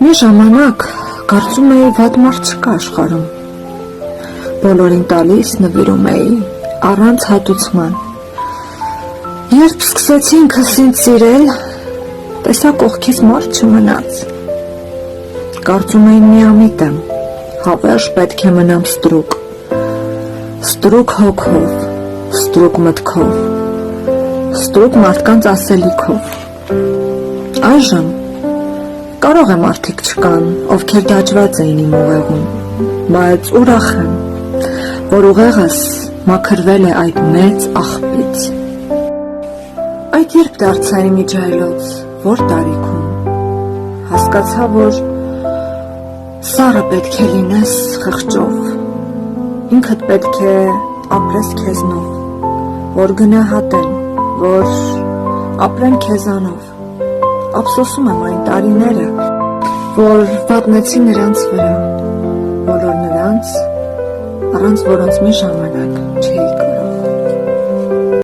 Մի ժամանակ կարծում էի վատ մարդ չկա աշխարհում։ Բոլորին տալիս նվիրում էի առանց հատուցման։ Երբ սկսեցի ինքս ինձ սիրել, տեսա կողքից մարդ չմնաց։ Կարծում էի միամիտ եմ, հավերժ պետք է մնամ ստրուկ։ Ստրուկ հոգով, ստրուկ մտքով, ստրուկ մարդկանց ասելիքով։ Այժմ կարող է մարդիկ չկան, ովքեր դաջված էին իմ ուղեղում, բայց ուրախ եմ, որ ուղեղս մաքրվել է այդ մեծ աղբից։ Այդ երբ դարձա իմ իջայլոց, որ տարիքում, հասկացա, որ սառը պետք է լինես խղճով, ինքդ պետք է ապրես քեզնով, որ գնահատեն, որ ապրեն քեզանով։ Ափսոսում եմ այն տարիները, որ վատնեցի նրանց վրա, բոլոր նրանց, առանց որոնց մի ժամանակ